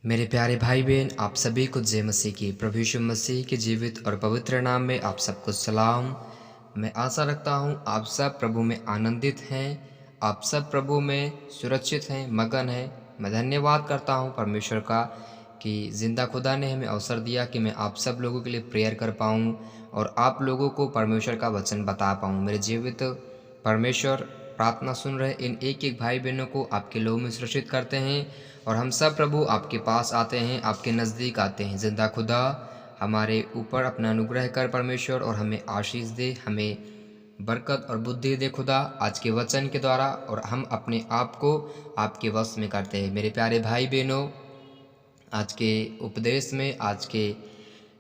मेरे प्यारे भाई बहन, आप सभी को जय मसीह की। प्रभु यीशु मसीह के जीवित और पवित्र नाम में आप सबको सलाम। मैं आशा रखता हूँ आप सब प्रभु में आनंदित हैं, आप सब प्रभु में सुरक्षित हैं, मगन हैं। मैं धन्यवाद करता हूँ परमेश्वर का कि जिंदा खुदा ने हमें अवसर दिया कि मैं आप सब लोगों के लिए प्रेयर कर पाऊँ और आप लोगों को परमेश्वर का वचन बता पाऊँ। मेरे जीवित परमेश्वर प्रार्थना सुन रहे इन एक एक भाई बहनों को आपके लोग में सुरक्षित करते हैं और हम सब प्रभु आपके पास आते हैं, आपके नज़दीक आते हैं। जिंदा खुदा हमारे ऊपर अपना अनुग्रह कर परमेश्वर और हमें आशीष दे, हमें बरकत और बुद्धि दे खुदा आज के वचन के द्वारा, और हम अपने आप को आपके वश में करते हैं। मेरे प्यारे भाई बहनों, आज के उपदेश में, आज के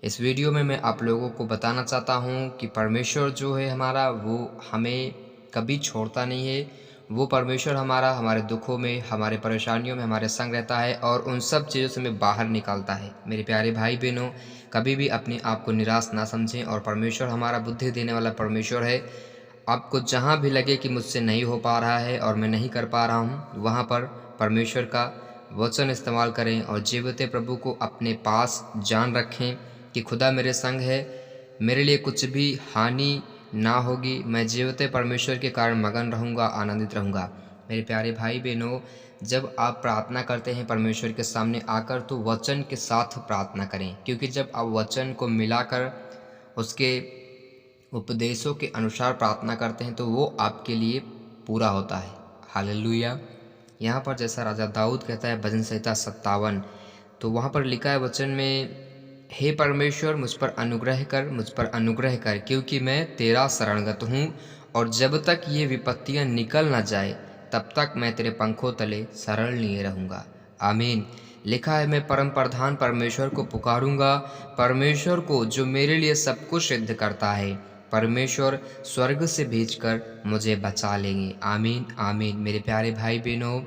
इस वीडियो में मैं आप लोगों को बताना चाहता हूँ कि परमेश्वर जो है हमारा, वो हमें कभी छोड़ता नहीं है। वो परमेश्वर हमारा हमारे दुखों में, हमारे परेशानियों में हमारे संग रहता है और उन सब चीज़ों से हमें बाहर निकालता है। मेरे प्यारे भाई बहनों, कभी भी अपने आप को निराश ना समझें और परमेश्वर हमारा बुद्धि देने वाला परमेश्वर है। आपको जहाँ भी लगे कि मुझसे नहीं हो पा रहा है और मैं नहीं कर पा रहा हूँ, वहाँ पर परमेश्वर का वचन इस्तेमाल करें और जीवते प्रभु को अपने पास जान रखें कि खुदा मेरे संग है, मेरे लिए कुछ भी हानि ना होगी। मैं जीवते परमेश्वर के कारण मगन रहूँगा, आनंदित रहूँगा। मेरे प्यारे भाई बहनों, जब आप प्रार्थना करते हैं परमेश्वर के सामने आकर, तो वचन के साथ प्रार्थना करें, क्योंकि जब आप वचन को मिलाकर उसके उपदेशों के अनुसार प्रार्थना करते हैं तो वो आपके लिए पूरा होता है। हालेलुया। यहाँ पर जैसा राजा दाऊद कहता है भजन संहिता 57, तो वहाँ पर लिखा है वचन में, हे परमेश्वर मुझ पर अनुग्रह कर, मुझ पर अनुग्रह कर, क्योंकि मैं तेरा शरणगत हूँ और जब तक ये विपत्तियाँ निकल न जाए तब तक मैं तेरे पंखों तले शरण लिए रहूँगा। आमीन। लिखा है, मैं परम प्रधान परमेश्वर को पुकारूंगा, परमेश्वर को जो मेरे लिए सब कुछ सिद्ध करता है। परमेश्वर स्वर्ग से भेजकर मुझे बचा लेंगे। आमीन आमीन। मेरे प्यारे भाई बहनों,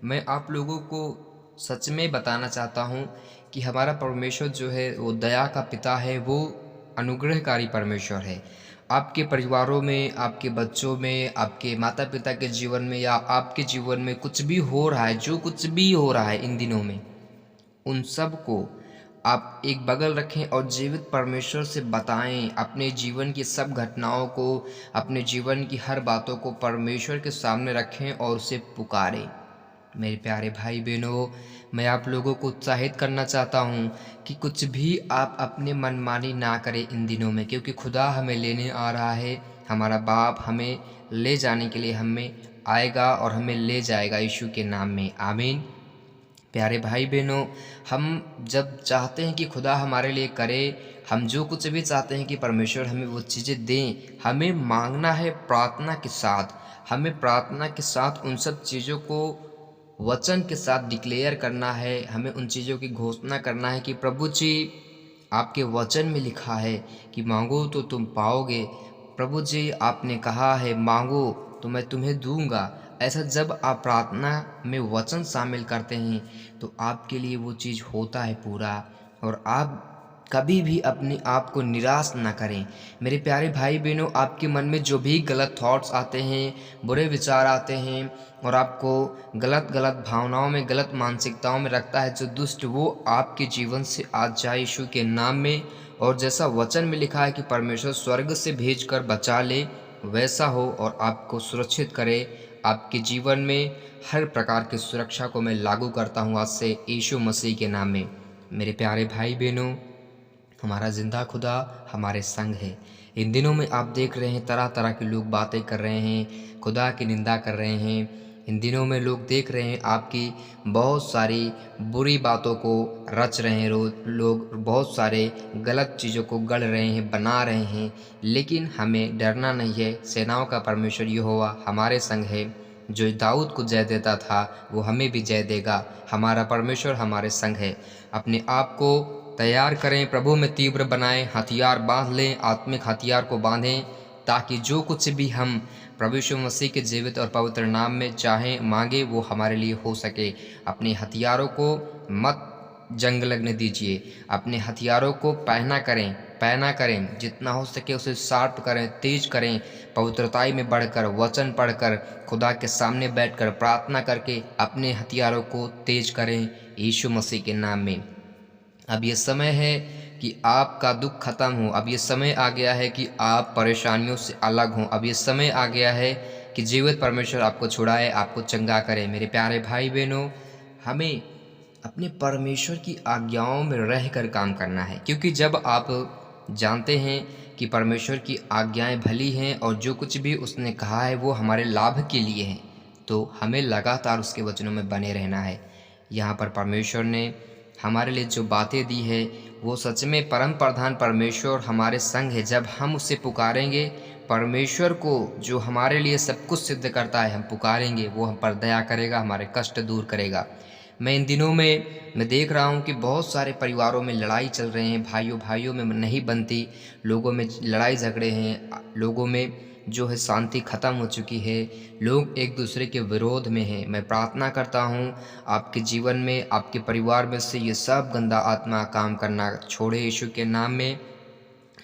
मैं आप लोगों को सच में बताना चाहता हूँ कि हमारा परमेश्वर जो है वो दया का पिता है, वो अनुग्रहकारी परमेश्वर है। आपके परिवारों में, आपके बच्चों में, आपके माता पिता के जीवन में या आपके जीवन में कुछ भी हो रहा है, जो कुछ भी हो रहा है इन दिनों में, उन सब को आप एक बगल रखें और जीवित परमेश्वर से बताएं। अपने जीवन की सब घटनाओं को, अपने जीवन की हर बातों को परमेश्वर के सामने रखें और उसे पुकारें। मेरे प्यारे भाई बहनों, मैं आप लोगों को उत्साहित करना चाहता हूँ कि कुछ भी आप अपने मनमानी ना करें इन दिनों में, क्योंकि खुदा हमें लेने आ रहा है। हमारा बाप हमें ले जाने के लिए हमें आएगा और हमें ले जाएगा यीशु के नाम में। आमीन। प्यारे भाई बहनों, हम जब चाहते हैं कि खुदा हमारे लिए करे, हम जो कुछ भी चाहते हैं कि परमेश्वर हमें वो चीज़ें दें, हमें मांगना है प्रार्थना के साथ। हमें प्रार्थना के साथ उन सब चीज़ों को वचन के साथ डिक्लेयर करना है। हमें उन चीज़ों की घोषणा करना है कि प्रभु जी, आपके वचन में लिखा है कि मांगो तो तुम पाओगे। प्रभु जी, आपने कहा है मांगो तो मैं तुम्हें दूंगा। ऐसा जब आप प्रार्थना में वचन शामिल करते हैं तो आपके लिए वो चीज़ होता है पूरा, और आप कभी भी अपने आप को निराश ना करें। मेरे प्यारे भाई बहनों, आपके मन में जो भी गलत थॉट्स आते हैं, बुरे विचार आते हैं और आपको गलत गलत भावनाओं में, गलत मानसिकताओं में रखता है जो दुष्ट, वो आपके जीवन से आज जाए यीशु के नाम में। और जैसा वचन में लिखा है कि परमेश्वर स्वर्ग से भेजकर बचा ले, वैसा हो और आपको सुरक्षित करे। आपके जीवन में हर प्रकार की सुरक्षा को मैं लागू करता हूँ आज से यीशु मसीह के नाम में। मेरे प्यारे भाई बहनों, हमारा जिंदा खुदा हमारे संग है। इन दिनों में आप देख रहे हैं तरह तरह के लोग बातें कर रहे हैं, खुदा की निंदा कर रहे हैं। इन दिनों में लोग देख रहे हैं आपकी बहुत सारी बुरी बातों को रच रहे हैं, लोग बहुत सारे गलत चीज़ों को गढ़ रहे हैं, बना रहे हैं। लेकिन हमें डरना नहीं है। सेनाओं का परमेश्वर यहोवा हमारे संग है। जो दाऊद को जय देता था वो हमें भी जय देगा। हमारा परमेश्वर हमारे संग है। अपने आप को तैयार करें, प्रभु में तीव्र बनाएं, हथियार बांध लें, आत्मिक हथियार को बांधें, ताकि जो कुछ भी हम प्रभु यीशु मसीह के जीवित और पवित्र नाम में चाहें, मांगे, वो हमारे लिए हो सके। अपने हथियारों को मत जंग लगने दीजिए, अपने हथियारों को पहना करें, पैना करें, जितना हो सके उसे शार्प करें, तेज करें, पवित्रताई में बढ़कर, वचन पढ़कर, खुदा के सामने बैठकर प्रार्थना करके अपने हथियारों को तेज करें यीशु मसीह के नाम में। अब ये समय है कि आपका दुख खत्म हो। अब ये समय आ गया है कि आप परेशानियों से अलग हों। अब ये समय आ गया है कि जीवित परमेश्वर आपको छुड़ाए, आपको चंगा करे। मेरे प्यारे भाई बहनों, हमें अपने परमेश्वर की आज्ञाओं में रहकर काम करना है, क्योंकि जब आप जानते हैं कि परमेश्वर की आज्ञाएं भली हैं और जो कुछ भी उसने कहा है वो हमारे लाभ के लिए है, तो हमें लगातार उसके वचनों में बने रहना है। यहाँ पर परमेश्वर ने हमारे लिए जो बातें दी है वो सच में परम प्रधान परमेश्वर हमारे संग है। जब हम उसे पुकारेंगे, परमेश्वर को जो हमारे लिए सब कुछ सिद्ध करता है, हम पुकारेंगे, वो हम पर दया करेगा, हमारे कष्ट दूर करेगा। मैं इन दिनों में मैं देख रहा हूँ कि बहुत सारे परिवारों में लड़ाई चल रहे हैं, भाइयों भाइयों में नहीं बनती, लोगों में लड़ाई झगड़े हैं, लोगों में जो है शांति खत्म हो चुकी है, लोग एक दूसरे के विरोध में हैं। मैं प्रार्थना करता हूँ आपके जीवन में, आपके परिवार में से ये सब गंदा आत्मा काम करना छोड़े यीशु के नाम में,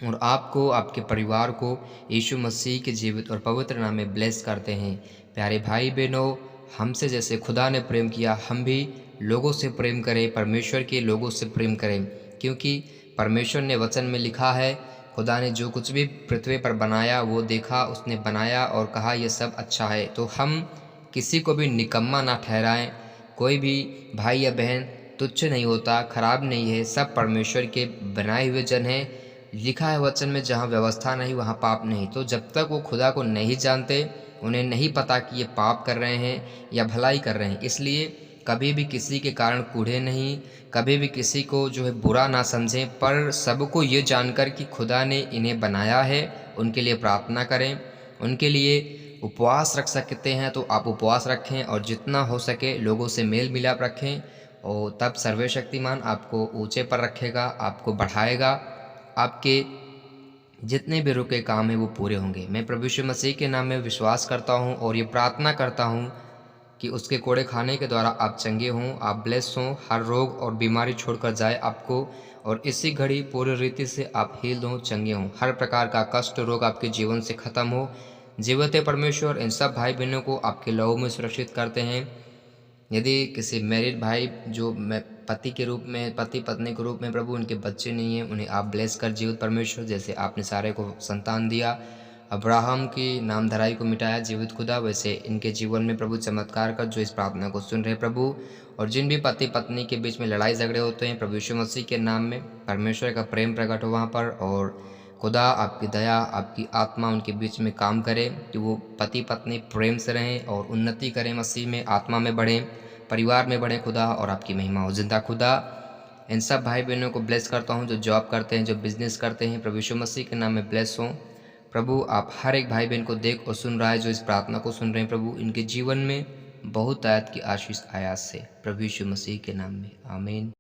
और आपको, आपके परिवार को यीशु मसीह के जीवित और पवित्र नाम में ब्लेस करते हैं। प्यारे भाई बहनों, हमसे जैसे खुदा ने प्रेम किया, हम भी लोगों से प्रेम करें, परमेश्वर के लोगों से प्रेम करें, क्योंकि परमेश्वर ने वचन में लिखा है, खुदा ने जो कुछ भी पृथ्वी पर बनाया वो देखा, उसने बनाया और कहा यह सब अच्छा है। तो हम किसी को भी निकम्मा ना ठहराएं। कोई भी भाई या बहन तुच्छ नहीं होता, खराब नहीं है, सब परमेश्वर के बनाए हुए जन हैं। लिखा है वचन में, जहाँ व्यवस्था नहीं वहाँ पाप नहीं। तो जब तक वो खुदा को नहीं जानते, उन्हें नहीं पता कि ये पाप कर रहे हैं या भलाई कर रहे हैं, इसलिए कभी भी किसी के कारण कूढ़े नहीं, कभी भी किसी को जो है बुरा ना समझें, पर सबको ये जानकर कि खुदा ने इन्हें बनाया है, उनके लिए प्रार्थना करें। उनके लिए उपवास रख सकते हैं तो आप उपवास रखें, और जितना हो सके लोगों से मेल मिलाप रखें, और तब सर्वशक्तिमान आपको ऊंचे पर रखेगा, आपको बढ़ाएगा, आपके जितने भी रुके काम हैं वो पूरे होंगे। मैं प्रभु यीशु मसीह के नाम में विश्वास करता हूँ और ये प्रार्थना करता हूँ कि उसके कोड़े खाने के द्वारा आप चंगे हों, आप ब्लेस हों, हर रोग और बीमारी छोड़कर जाए आपको, और इसी घड़ी पूरी रीति से आप हील हों, चंगे हों, हर प्रकार का कष्ट रोग आपके जीवन से खत्म हो। जीवते परमेश्वर इन सब भाई बहनों को आपके लहू में सुरक्षित करते हैं। यदि किसी मैरिड भाई जो मैं पति के रूप में, पति पत्नी के रूप में प्रभु उनके बच्चे नहीं हैं, उन्हें आप ब्लेस कर जीवित परमेश्वर, जैसे आपने सारे को संतान दिया, अब्राहम की नामधराई को मिटाया जीवित खुदा, वैसे इनके जीवन में प्रभु चमत्कार कर जो इस प्रार्थना को सुन रहे प्रभु। और जिन भी पति पत्नी के बीच में लड़ाई झगड़े होते हैं, प्रभु यीशु मसीह के नाम में परमेश्वर का प्रेम प्रकट हो वहाँ पर, और खुदा आपकी दया, आपकी आत्मा उनके बीच में काम करे कि वो पति पत्नी प्रेम से रहें और उन्नति करें, मसीह में, आत्मा में बढ़ें, परिवार में बढ़ें खुदा, और आपकी महिमा हो। जिंदा खुदा इन सब भाई बहनों को ब्लेस करता हूँ जो जॉब करते हैं, जो बिजनेस करते हैं, प्रभु यीशु मसीह के नाम में ब्लेस हों। प्रभु आप हर एक भाई बहन को देख और सुन रहा है जो इस प्रार्थना को सुन रहे हैं, प्रभु इनके जीवन में बहुत आयत की आशीष आयात से, प्रभु यीशु मसीह के नाम में, आमीन।